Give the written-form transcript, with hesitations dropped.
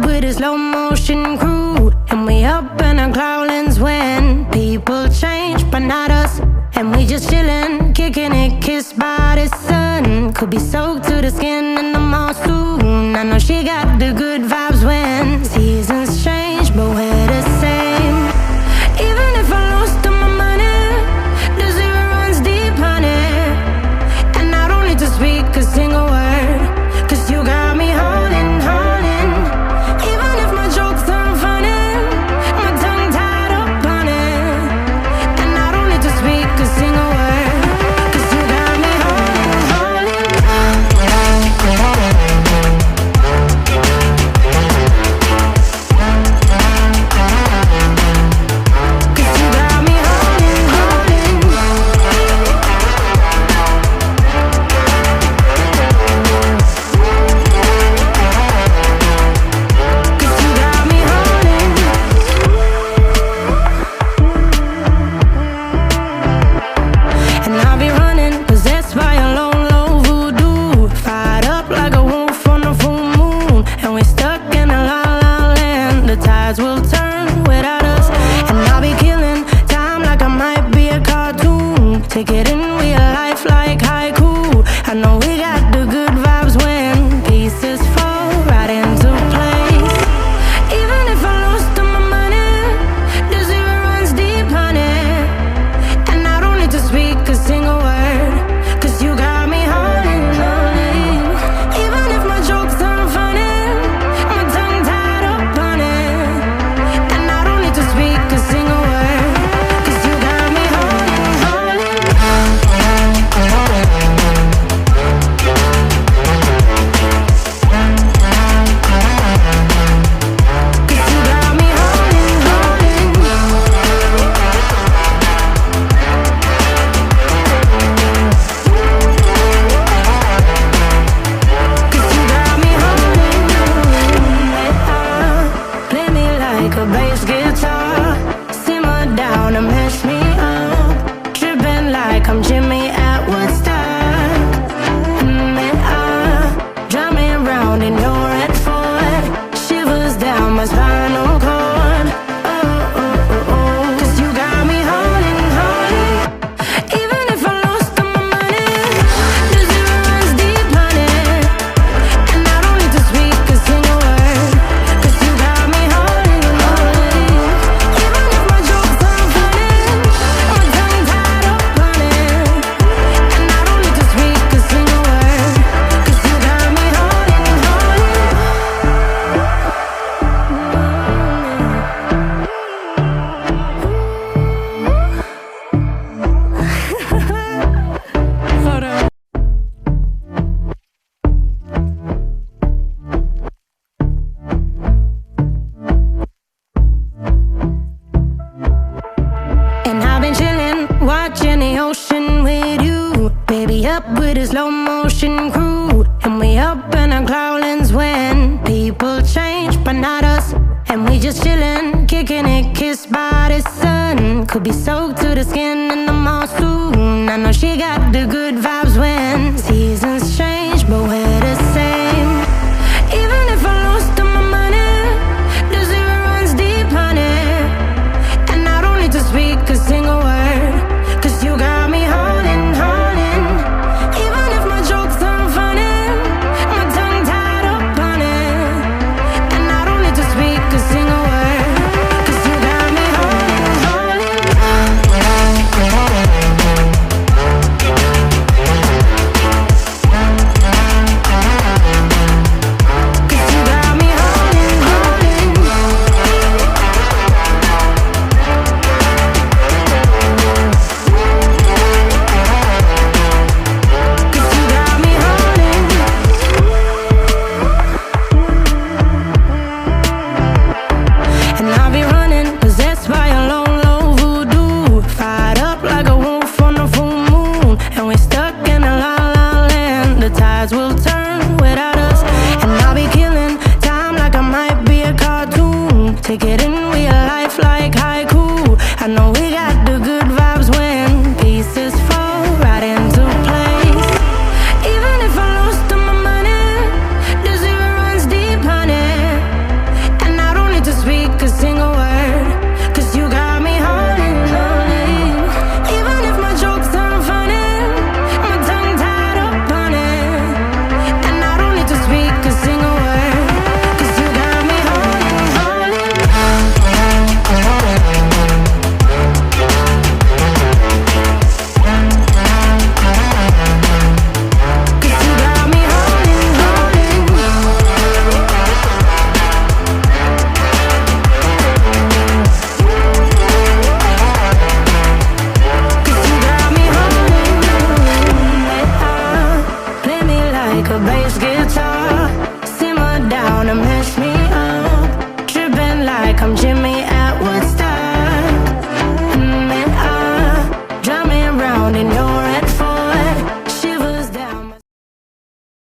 with a slow motion crew, and we up in our cloudlands when people change, but not us. And we just chillin', kicking it, kissed by the sun. Could be soaked to the skin in the mall soon. I know she got the good vibes when seasons change, but we're the same. Even if I lost all my money, the zero runs deep, honey. And I don't need to speak a single word, 'cause you got me holding, holding. Even if my jokes aren't funny, my tongue tied up on it. And I don't need to speak a single word, 'cause you got me holding, holding. 'Cause you got me holding, and I'll be running, possessed by a low, low voodoo. Fired up like a wolf on the full moon, and we're stuck in a la la land. The tides will turn without us, and I'll be killing time like I might be a cartoon. Take it in real life like haiku. I know we got the good vibes when pieces fall right into place. Even if I lost all my money, the zero runs deep, honey. And I don't need to speak a single word, 'cause you got me holding, holding. Even if my jokes aren't funny, my tongue tied up on it. And I don't need to speak a single word, 'cause you got me holding, holding. 'Cause you got me holding, play me like a bass guitar, simmer down and mess me up, tripping like I'm Jimmy at Woodstock. Drive me around in your red Ford, shivers down my spinal cord. Oh, oh, oh, oh. 'Cause you got me holding, holding. Even if I lost all my money, the zero runs deep, honey. And I don't need to speak a single word, 'cause you got me holding, holding. Even if my jokes aren't funny, my tongue tied up on it. And I don't need to speak a single word, 'cause you got me holding, holding. Hold on. And I've been chillin', watching the ocean with you. Baby, up with a slow motion crew, and we up in our cloudlands when people change, but not us. And we just chillin', kicking it, kissed by the sun. Could be soaked to the skin in the mall soon. I know she got the good vibes when seasons change, but we're the same. Even if I lost all my money, the zero runs deep, honey. And I don't need to speak a single word, 'cause you got me holding, holding. Even if my jokes aren't funny, my tongue tied up on it. And I don't need to speak a single word, 'cause you got me holding, holding. 'Cause you got me holding, and I'll be running, possessed by a low, low voodoo. Fired up like a wolf on the full moon, and we're stuck in a la la land. The tides will turn without us, and I'll be killing time like I might be a cartoon. Take it in, we